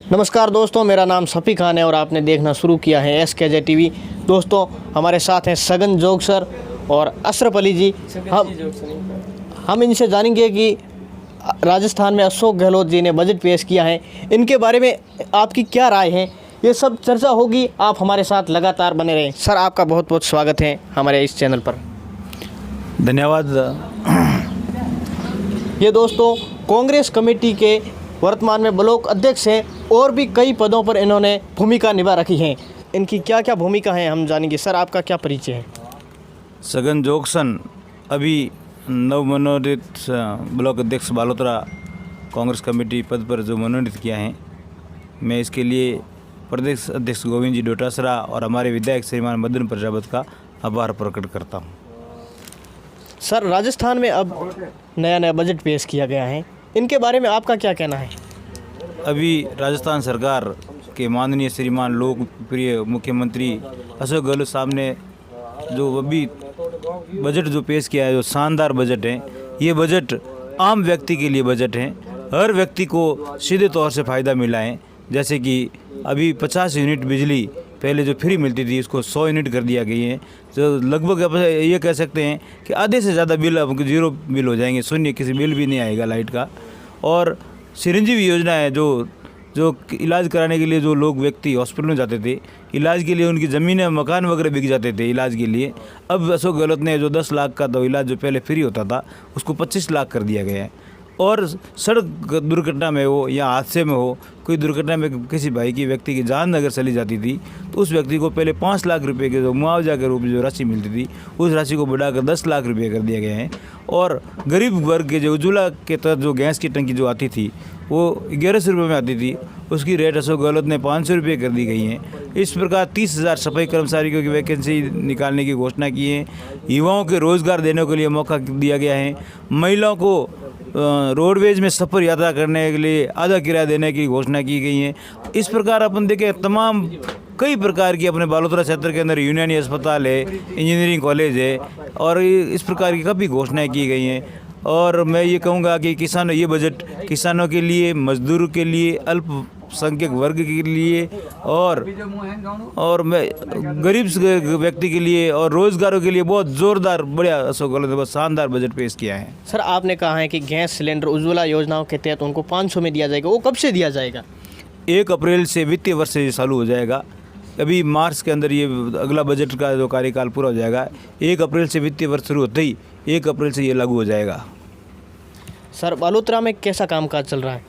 नमस्कार दोस्तों, मेरा नाम सफ़ी खान है और आपने देखना शुरू किया है SKJ टीवी। दोस्तों, हमारे साथ हैं सगन जोग सर और अशरफ अली जी। हम इनसे जानेंगे कि राजस्थान में अशोक गहलोत जी ने बजट पेश किया है, इनके बारे में आपकी क्या राय है, ये सब चर्चा होगी। आप हमारे साथ लगातार बने रहें। सर, आपका बहुत बहुत स्वागत है हमारे इस चैनल पर। धन्यवाद। ये दोस्तों कांग्रेस कमेटी के वर्तमान में ब्लॉक अध्यक्ष हैं और भी कई पदों पर इन्होंने भूमिका निभा रखी है। इनकी क्या क्या भूमिका है हम जानेंगे। सर, आपका क्या परिचय है? सगन जोगसन अभी नवमनोनीत ब्लॉक अध्यक्ष बालोतरा कांग्रेस कमेटी पद पर जो मनोनीत किया है, मैं इसके लिए प्रदेश अध्यक्ष गोविंद जी डोटासरा और हमारे विधायक श्रीमान मदन प्रजापत का आभार प्रकट करता हूँ। सर, राजस्थान में अब नया बजट पेश किया गया है, इनके बारे में आपका क्या कहना है? अभी राजस्थान सरकार के माननीय श्रीमान लोकप्रिय मुख्यमंत्री अशोक गहलोत साहब ने जो अभी बजट जो पेश किया है, जो शानदार बजट है, ये बजट आम व्यक्ति के लिए बजट है। हर व्यक्ति को सीधे तौर से फ़ायदा मिला है। जैसे कि अभी 50 यूनिट बिजली पहले जो फ्री मिलती थी, इसको 100 यूनिट कर दिया गई है। तो लगभग अब ये कह सकते हैं कि आधे से ज़्यादा बिल अब जीरो बिल हो जाएंगे, शून्य किसी बिल भी नहीं आएगा लाइट का। और चिरंजीवी योजना है, जो इलाज कराने के लिए जो लोग व्यक्ति हॉस्पिटल में जाते थे, इलाज के लिए उनकी ज़मीनें मकान वगैरह बिक जाते थे इलाज के लिए, अब अशोक गहलोत ने जो 10 लाख का तो इलाज जो पहले फ्री होता था उसको 25 लाख कर दिया गया है। और सड़क दुर्घटना में हो या हादसे में हो, कोई दुर्घटना में किसी भाई की व्यक्ति की जान अगर चली जाती थी तो उस व्यक्ति को पहले 5 लाख रुपए के जो मुआवजा के रूप में जो राशि मिलती थी, उस राशि को बढ़ाकर 10 लाख रुपये कर दिया गया है। और गरीब वर्ग के जो उज्ज्वला के तहत जो गैस की टंकी जो आती थी वो 1100 रुपये में आती थी, उसकी रेट अशोक गहलोत ने 500 रुपये कर दी गई है। इस प्रकार 30,000 सफाई कर्मचारियों की वैकेंसी निकालने की घोषणा की है। युवाओं के रोज़गार देने के लिए मौका दिया गया है। महिलाओं को रोडवेज में सफ़र यात्रा करने के लिए आधा किराया देने की घोषणा की गई है। इस प्रकार अपन देखें, तमाम कई प्रकार की अपने बालोतरा क्षेत्र के अंदर यूनानी अस्पताल है, इंजीनियरिंग कॉलेज है और इस प्रकार की काफ़ी घोषणाएं की गई हैं। और मैं ये कहूँगा कि ये बजट किसानों के लिए, मजदूरों के लिए, अल्पसंख्यक वर्ग के लिए और मैं गरीब व्यक्ति के लिए और रोज़गारों के लिए बहुत ज़ोरदार बढ़िया अशोक गहलोत ने बहुत शानदार बजट पेश किया है। सर, आपने कहा है कि गैस सिलेंडर उज्ज्वला योजनाओं के तहत उनको 500 में दिया जाएगा, वो कब से दिया जाएगा? 1 अप्रैल से वित्तीय वर्ष से चालू हो जाएगा। अभी मार्च के अंदर ये अगला बजट का जो कार्यकाल पूरा हो जाएगा। 1 अप्रैल से वित्तीय वर्ष शुरू होते ही 1 अप्रैल से ये लागू हो जाएगा। सर, बालोतरा में कैसा कामकाज चल रहा है?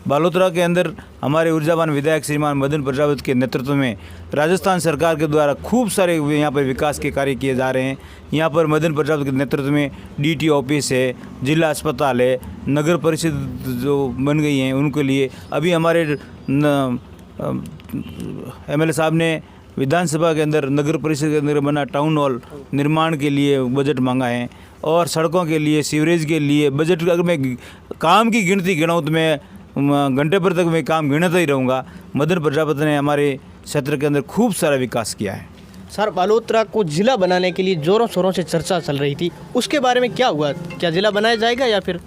बालोतरा के अंदर हमारे ऊर्जावान विधायक श्रीमान मदन प्रजापत के नेतृत्व में राजस्थान सरकार के द्वारा खूब सारे यहाँ पर विकास के कार्य किए जा रहे हैं। यहाँ पर मदन प्रजापत के नेतृत्व में DT ऑफिस है, जिला अस्पताल है, नगर परिषद जो बन गई हैं उनके लिए। अभी हमारे MLA साहब ने विधानसभा के अंदर नगर परिषद के अंदर बना टाउन हॉल निर्माण के लिए बजट मांगा है। और सड़कों के लिए, सीवरेज के लिए बजट, अगर मैं काम की गिनती गिनाऊँ तो मैं घंटे भर तक मैं काम गिनता ही रहूँगा। मदन प्रजापत ने हमारे क्षेत्र के अंदर खूब सारा विकास किया है। सर, बालोतरा को ज़िला बनाने के लिए ज़ोरों शोरों से चर्चा चल रही थी, उसके बारे में क्या हुआ? क्या ज़िला बनाया जाएगा या फिर?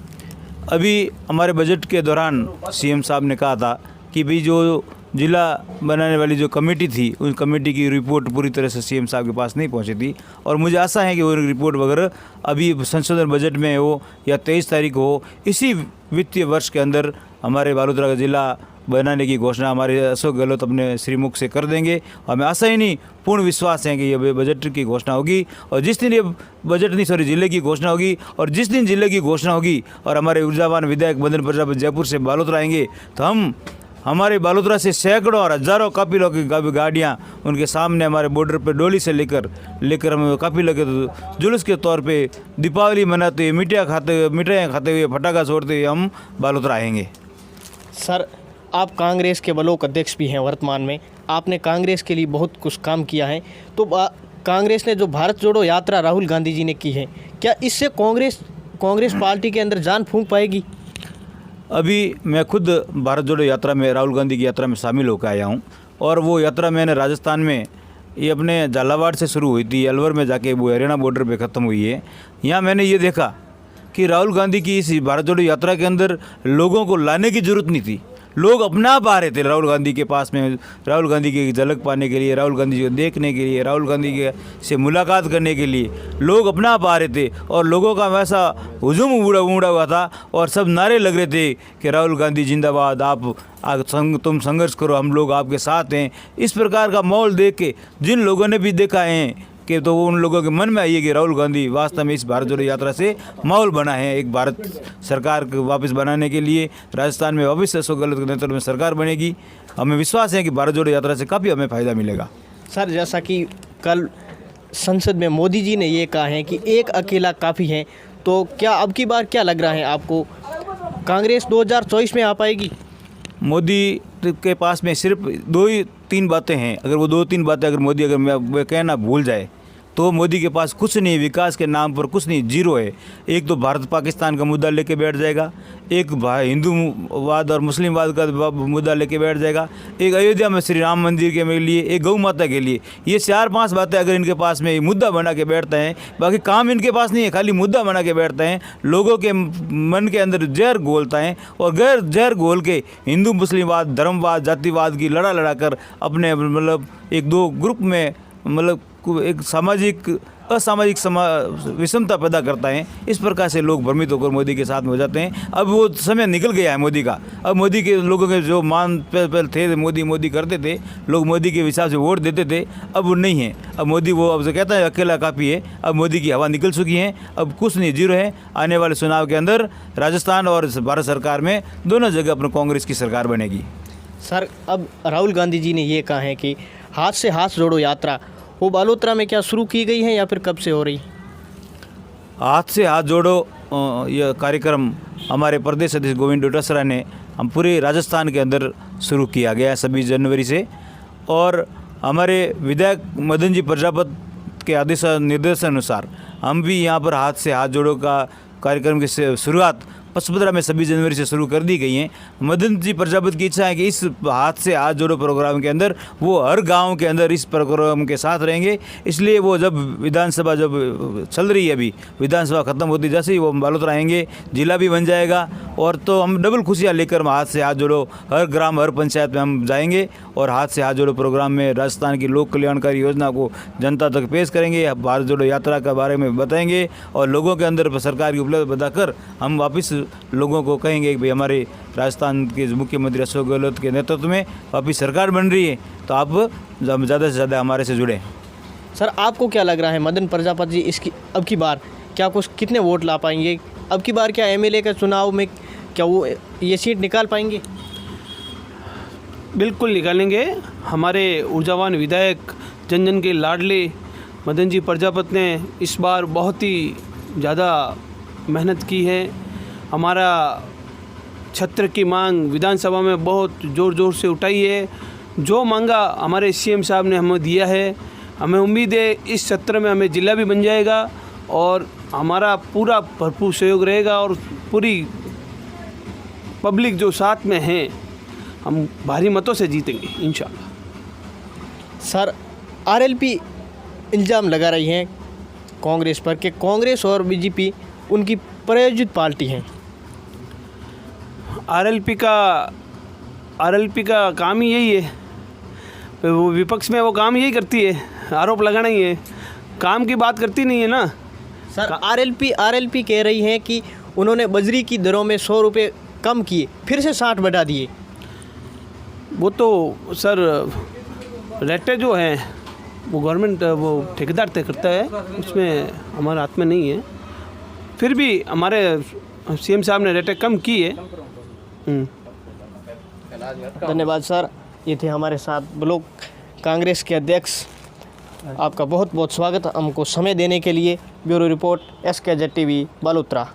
अभी हमारे बजट के दौरान CM साहब ने कहा था कि भाई जो जिला बनाने वाली जो कमेटी थी, उस कमेटी की रिपोर्ट पूरी तरह से CM साहब के पास नहीं पहुंची थी। और मुझे आशा है कि वो रिपोर्ट वगैरह अभी संशोधन बजट में हो या 23 तारीख हो, इसी वित्तीय वर्ष के अंदर हमारे बालोतरा का ज़िला बनाने की घोषणा हमारे अशोक गहलोत अपने श्रीमुख से कर देंगे। और हमें आशा ही नहीं, पूर्ण विश्वास है कि ये बजट की घोषणा होगी। और जिस दिन ये ज़िले की घोषणा होगी और जिस दिन ज़िले की घोषणा होगी और हमारे ऊर्जावान विधायक मदन प्रजापत जयपुर से बालोतरा आएंगे, तो हमारे बालोतरा से सैकड़ों और हज़ारों काफिलों की गाड़ियाँ उनके सामने हमारे बॉर्डर पर डोली से लेकर हम काफिलों के जुलूस के तौर पे दीपावली मनाते हुए, मिठाइयाँ खाते हुए, पटाखा छोड़ते हुए हम बालोतरा आएंगे। सर, आप कांग्रेस के ब्लॉक अध्यक्ष भी हैं वर्तमान में, आपने कांग्रेस के लिए बहुत कुछ काम किया है। तो कांग्रेस ने जो भारत जोड़ो यात्रा राहुल गांधी जी ने की है, क्या इससे कांग्रेस पार्टी के अंदर जान फूंक पाएगी? अभी मैं खुद भारत जोड़ो यात्रा में, राहुल गांधी की यात्रा में शामिल होकर आया हूँ। और वो यात्रा मैंने राजस्थान में, ये अपने झालावाड़ से शुरू हुई थी, अलवर में जाके वो हरियाणा बॉर्डर पे ख़त्म हुई है। यहाँ मैंने ये देखा कि राहुल गांधी की इस भारत जोड़ो यात्रा के अंदर लोगों को लाने की ज़रूरत नहीं थी। लोग अपना पा रहे थे राहुल गांधी के पास में, राहुल गांधी की झलक पाने के लिए, राहुल गांधी को देखने के लिए, राहुल गांधी के से मुलाकात करने के लिए लोग अपना पा रहे थे। और लोगों का वैसा हुजूम उमड़ा हुआ था और सब नारे लग रहे थे कि राहुल गांधी जिंदाबाद, तुम संघर्ष करो, हम लोग आपके साथ हैं। इस प्रकार का माहौल देख के जिन लोगों ने भी देखा है कि तो उन लोगों के मन में आई है कि राहुल गांधी वास्तव में इस भारत जोड़ो यात्रा से माहौल बना है एक भारत सरकार को वापस बनाने के लिए। राजस्थान में वापस अशोक गहलोत के नेतृत्व में सरकार बनेगी। हमें विश्वास है कि भारत जोड़ो यात्रा से काफ़ी हमें फ़ायदा मिलेगा। सर, जैसा कि कल संसद में मोदी जी ने ये कहा है कि एक अकेला काफ़ी है, तो क्या अब की बार क्या लग रहा है आपको, कांग्रेस 2024 में आ पाएगी? मोदी के पास में सिर्फ 2-3 बातें हैं। अगर वो 2-3 बातें अगर मोदी मैं कहना भूल जाए तो मोदी के पास कुछ नहीं, विकास के नाम पर कुछ नहीं, जीरो है। एक तो भारत पाकिस्तान का मुद्दा लेके बैठ जाएगा, एक हिंदूवाद और मुस्लिमवाद का मुद्दा लेके बैठ जाएगा, एक अयोध्या में श्री राम मंदिर के लिए, एक गौ माता के लिए। ये 4-5 बातें अगर इनके पास में मुद्दा बना के बैठते हैं, बाकी काम इनके पास नहीं है, खाली मुद्दा बना के बैठते हैं, लोगों के मन के अंदर जहर घोलता है और जहर घोल के हिंदू मुस्लिमवाद, धर्मवाद, जातिवाद की लड़ा कर अपने मतलब 1-2 ग्रुप में मतलब एक असामाजिक विषमता पैदा करता है। इस प्रकार से लोग भ्रमित होकर मोदी के साथ में हो जाते हैं। अब वो समय निकल गया है मोदी का। अब मोदी के लोगों के जो मान पहले थे, मोदी करते थे, लोग मोदी के हिसाब से वोट देते थे, अब वो नहीं है। अब मोदी वो अब से कहता है अकेला काफ़ी है। अब मोदी की हवा निकल चुकी है, अब कुछ नहीं, जीरो है। आने वाले चुनाव के अंदर राजस्थान और भारत सरकार में दोनों जगह अपने कांग्रेस की सरकार बनेगी। सर, अब राहुल गांधी जी ने ये कहा है कि हाथ से हाथ जोड़ो यात्रा, वो बालोतरा में क्या शुरू की गई है या फिर कब से हो रही? हाथ से हाथ जोड़ो यह कार्यक्रम हमारे प्रदेश अध्यक्ष गोविंद डोटासरा ने हम पूरे राजस्थान के अंदर शुरू किया गया है 26 जनवरी से। और हमारे विधायक मदन जी प्रजापति के आदेश निर्देशानुसार हम भी यहाँ पर हाथ से हाथ जोड़ो का कार्यक्रम की शुरुआत 15 में 26 जनवरी से शुरू कर दी गई है। मदन जी प्रजापति की इच्छा है कि इस हाथ से हाथ जोड़ो प्रोग्राम के अंदर वो हर गांव के अंदर इस प्रोग्राम के साथ रहेंगे। इसलिए वो जब विधानसभा जब चल रही है, अभी विधानसभा खत्म होती जैसे ही वो बालोतरा आएंगे, जिला भी बन जाएगा। और तो हम डबल खुशियाँ लेकर हाथ से हाथ जोड़ो हर ग्राम हर पंचायत में हम जाएंगे और हाथ से हाथ जोड़ो प्रोग्राम में राजस्थान की लोक कल्याणकारी योजना को जनता तक पेश करेंगे, भारत जोड़ो यात्रा के बारे में बताएंगे और लोगों के अंदर सरकार की उपलब्धि बताकर हम वापस लोगों को कहेंगे कि भाई हमारे राजस्थान के मुख्यमंत्री अशोक गहलोत के नेतृत्व में वापस सरकार बन रही है, तो आप ज़्यादा से ज़्यादा हमारे से जुड़ें। सर, आपको क्या लग रहा है मदन प्रजापति जी इसकी अब की बार क्या कुछ कितने वोट ला पाएंगे? अब की बार क्या एमएलए के चुनाव में क्या वो ये सीट निकाल पाएंगे? बिल्कुल निकालेंगे। हमारे ऊर्जावान विधायक जन जन के लाडले मदन जी प्रजापति ने इस बार बहुत ही ज़्यादा मेहनत की है। हमारा छत्र की मांग विधानसभा में बहुत ज़ोर ज़ोर से उठाई है। जो मांगा हमारे सीएम साहब ने हमें दिया है। हमें उम्मीद है इस सत्र में हमें जिला भी बन जाएगा और हमारा पूरा भरपूर सहयोग रहेगा और पूरी पब्लिक जो साथ में है हम भारी मतों से जीतेंगे इंशाल्लाह। सर, आरएलपी इल्ज़ाम लगा रही हैं कांग्रेस पर कि कांग्रेस और बीजेपी उनकी प्रायोजित पार्टी हैं। आरएलपी का काम ही यही है, वो विपक्ष में वो काम यही करती है, आरोप लगाना ही है, काम की बात करती नहीं है ना। सर, आरएलपी कह रही हैं कि उन्होंने बजरी की दरों में 100 रुपये कम किए, फिर से 60 बढ़ा दिए। वो तो सर रेटें जो हैं वो गवर्नमेंट वो ठेकेदार तय करता है, उसमें हमारे हाथ में नहीं है। फिर भी हमारे सीएम साहब ने रेटें कम की है। धन्यवाद सर, ये थे हमारे साथ ब्लॉक कांग्रेस के अध्यक्ष। आपका बहुत बहुत स्वागत हमको समय देने के लिए। Bureau report SKZ TV Balotra.